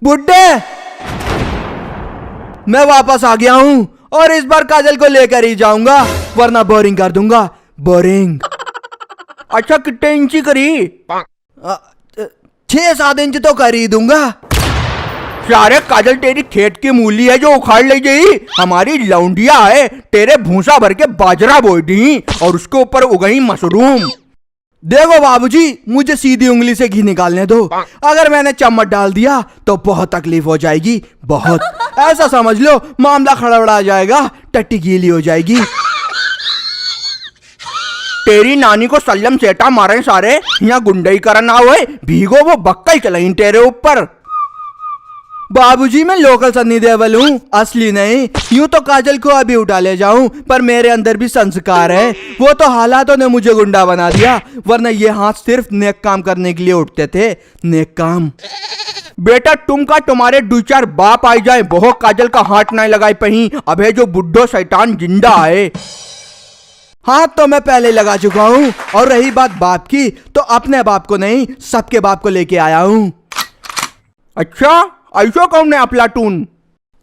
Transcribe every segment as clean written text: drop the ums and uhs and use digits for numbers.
बुड्ढे, मैं वापस आ गया हूँ और इस बार काजल को लेकर ही जाऊंगा, वरना बोरिंग कर दूंगा। बोरिंग। अच्छा कितने इंची करी? 6-7 इंच तो कर ही दूंगा। सारे काजल तेरी खेत की मूली है जो उखाड़ ले गई। हमारी लौंडिया है तेरे भूसा भर के बाजरा बोई दी और उसके ऊपर उगई मशरूम। देखो बाबूजी, मुझे सीधी उंगली से घी निकालने दो। अगर मैंने चम्मच डाल दिया तो बहुत तकलीफ हो जाएगी, बहुत। ऐसा समझ लो मामला खड़बड़ा जाएगा, टट्टी गीली हो जाएगी। तेरी नानी को सल्लम सेटा मारे सारे, यहाँ गुंडई करना हुए, भीगो वो बक्कल चलाई तेरे ऊपर। बाबूजी मैं लोकल सन्नी देओल हूँ, असली नहीं। यूं तो काजल को अभी उठा ले जाऊं, पर मेरे अंदर भी संस्कार है। वो तो हालातों ने मुझे गुंडा बना दिया, वरना ये हाथ सिर्फ नेक काम करने के लिए उठते थे। नेक काम। बेटा तुम का तुम्हारे 2-4 बाप आई जाए, बहुत काजल का हाथ नहीं लगाई पही। अबे जो बुड्ढो शैतान जिंदा है। हाथ तो मैं पहले लगा चुका हूँ। और रही बात बाप की, तो अपने बाप को नहीं, सबके बाप को लेके आया हूँ। अच्छा ऐसा कौन है अफलातून?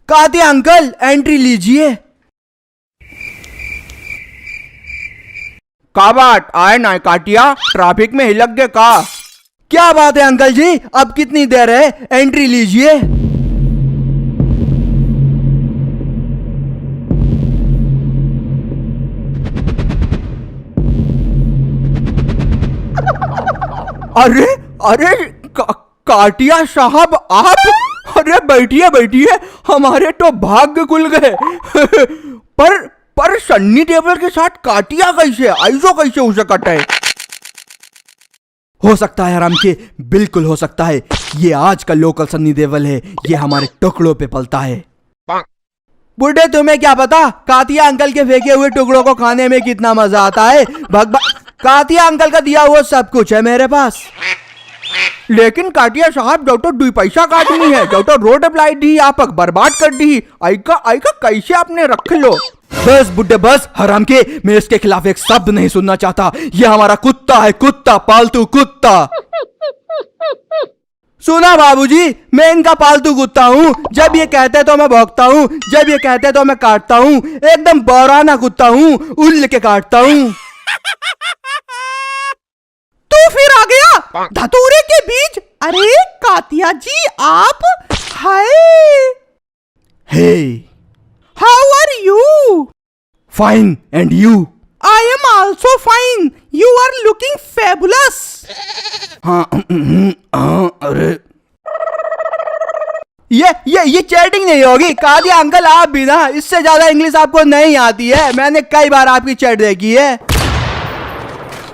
कहते अंकल एंट्री लीजिए। का बात आए ना काटिया, ट्रैफिक में हिलक गए का? क्या बात है अंकल जी, अब कितनी देर है, एंट्री लीजिए। अरे अरे काटिया साहब आप? अरे बैठिए बैठिए, हमारे तो भाग्य खुल गए। पर सन्नी देओल के साथ काटिया कैसे, ऐसो कैसे उसे कटे? हो सकता है हराम के, बिल्कुल हो सकता है। ये आज का लोकल सन्नी देओल है, ये हमारे टुकड़ों पे पलता है। बुढ़े तुम्हें क्या पता कातिया अंकल के फेंके हुए टुकड़ों को खाने में कितना मजा आता है। कातिया अंकल का दिया हुआ सब कुछ है मेरे पास। लेकिन काटिया साहब जो तो 2 पैसा काटनी है, जो तो रोड अप्लाई दी आप बर्बाद कर दी। आइका कैसे आपने रख लो। बस बुड्ढे बस, हराम के, मैं इसके खिलाफ एक शब्द नहीं सुनना चाहता। यह हमारा कुत्ता है, कुत्ता, पालतू कुत्ता। सुना बाबूजी, मैं इनका पालतू कुत्ता हूँ। जब ये कहते तो मैं भौंकता हूँ, जब ये कहते तो मैं काटता हूँ। एकदम बौराना कुत्ता हूँ, उल्ल के काटता हूँ। तू फिर आ गया धतूरे के बीच। अरे कातिया जी आप? Hi. Hey, how are you? Fine, and you? I am also fine. You are looking fabulous. हाँ, अरे ये चैटिंग नहीं होगी। कातिया अंकल आप भी ना, इससे ज्यादा इंग्लिश आपको नहीं आती है। मैंने कई बार आपकी चैट देखी है।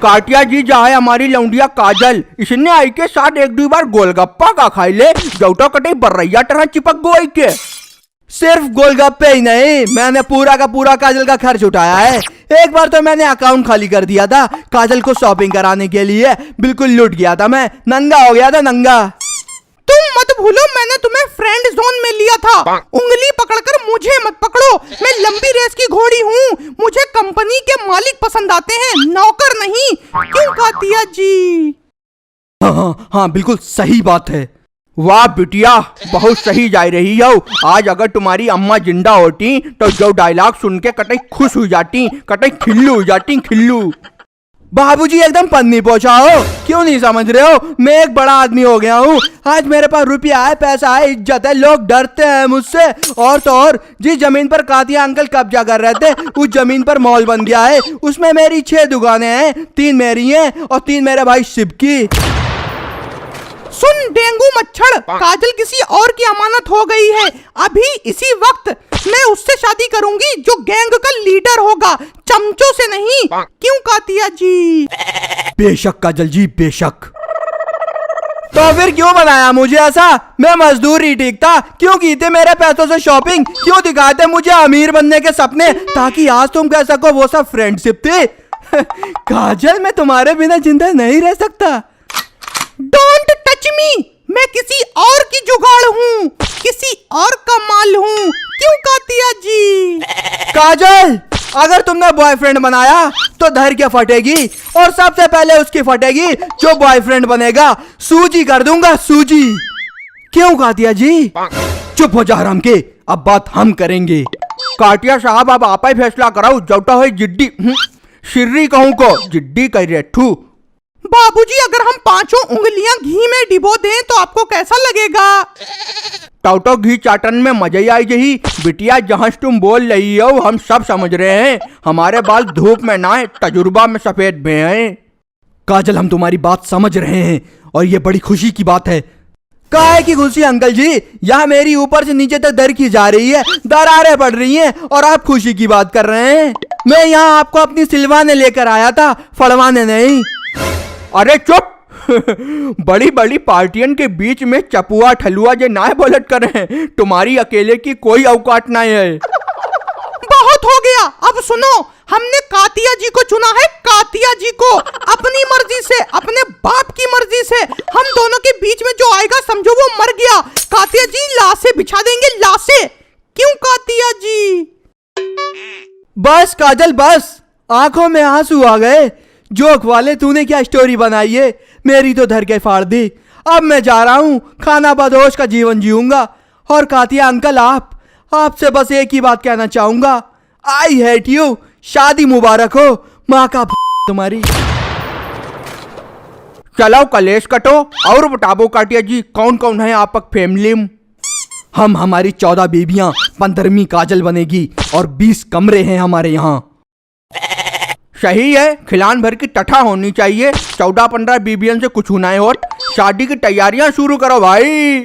काटिया जी जाए हमारी लौंडिया काजल, इसने आई के साथ 1-2 बार गोलगप्पा का खाई ले, जौटा कटे बर्रैया तरह चिपक गो आई के। सिर्फ गोलगप्पे ही नहीं, मैंने पूरा का पूरा काजल का खर्च उठाया है। एक बार तो मैंने अकाउंट खाली कर दिया था काजल को शॉपिंग कराने के लिए। बिल्कुल लूट गया था मैं, नंगा हो गया था नंगा। तुम मत भूलो मैंने तुम्हें फ्रेंड जोन में लिया था। उंगली पकड़कर मुझे मत पकड़ो, मैं लंबी रेस की घोड़ी हूँ। मुझे कंपनी के मालिक पसंद आते हैं, नौकर नहीं। क्यों कातिया जी? हाँ बिल्कुल सही बात है। वाह बिटिया, बहुत सही जा रही हो। आज अगर तुम्हारी अम्मा जिंदा होती तो जो डायलॉग सुन के कतई खुश हो जाती, कतई खिल्लू हो जाती, खिल्लू। बाबूजी एकदम पन्नी पहुंचाओ, क्यों नहीं समझ रहे हो? मैं एक बड़ा आदमी हो गया हूँ। आज मेरे पास रुपया है, पैसा है, इज्जत है, लोग डरते हैं मुझसे। और तो और जिस जमीन पर कातिया अंकल कब्जा कर रहे थे, उस जमीन पर मॉल बन गया है। उसमें मेरी 6 दुकानें हैं, 3 मेरी हैं और 3 मेरे भाई शिव की। सुन डेंगू मच्छर, काजल किसी और की अमानत हो गई है। अभी इसी वक्त मैं उससे शादी करूंगी जो गैंग का लीडर होगा, चमचों से नहीं। क्यों कातिया जी? बेशक काजल जी, बेशक। तो फिर क्यों बनाया मुझे ऐसा? मैं मजदूर ही ठीक था। क्यों की थे मेरे पैसों से शॉपिंग? क्यों दिखाते मुझे अमीर बनने के सपने, ताकि आज तुम कह सको वो सब फ्रेंडशिप थी? काजल मैं तुम्हारे बिना जिंदा नहीं रह सकता। डोंट टच मी, मैं किसी और की जुगाड़ हूँ, किसी और का माल हूँ। क्यों कातिया जी? काजल अगर तुमने बॉयफ्रेंड बनाया तो धर के फटेगी, और सबसे पहले उसकी फटेगी जो बॉयफ्रेंड बनेगा। सूजी कर दूंगा, सूजी। क्यों कातिया जी? चुप हो जा हराम के, अब बात हम करेंगे। काटिया साहब अब आप ही फैसला कराओ, जौटा हो जिड्डी शिर्री कहूं को जिड्डी कह रहे ठू। बाबूजी अगर हम 5 उंगलियां घी में डिबो दें तो आपको कैसा लगेगा? टोटो घी चाटन में मजा ही आई जही। बिटिया जहां तुम बोल रही हो हम सब समझ रहे हैं, हमारे बाल धूप में ना है, तजुर्बा में सफेद में हैं। काजल हम तुम्हारी बात समझ रहे हैं और ये बड़ी खुशी की बात है। काहे की खुशी अंकल जी? यहाँ मेरी ऊपर से नीचे तक दर की जा रही है, दरारें पड़ रही हैं और आप खुशी की बात कर रहे हैं। मैं यहाँ आपको अपनी सिलवाने लेकर आया था, फड़वाने नहीं। अरे चुप बड़ी बड़ी पार्टियन के बीच में चपुआ ठलुआ जे ना बोलत कर रहे हैं, तुम्हारी अकेले की कोई औकात नहीं है। बहुत हो गया, अब सुनो, हमने कातिया जी को चुना है, कातिया जी को, अपनी मर्जी से, अपने बाप की मर्जी से। हम दोनों के बीच में जो आएगा समझो वो मर गया। कातिया जी लाशें बिछा देंगे, लाशें। क्यों कातिया जी? बस काजल बस, आंखों में आंसू आ गए। जोक वाले तूने क्या स्टोरी बनाई है, मेरी तो धर के फाड़ दी। अब मैं जा रहा हूँ, खाना बदोश का जीवन जीऊंगा। और कातिया अंकल आपसे बस एक ही बात कहना चाहूंगा, आई हेट यू। शादी मुबारक हो, माँ का तुम्हारी। चलो कलेश कटो और बताबो काटिया जी, कौन कौन है आपक फैमिली में? हम हमारी 14 बीबियां, 15वीं काजल बनेगी और 20 कमरे हैं हमारे यहाँ। सही है, खिलान भर की टठा होनी चाहिए। 14-15 बीबियन से कुछ ना हो। शादी की तैयारियां शुरू करो भाई।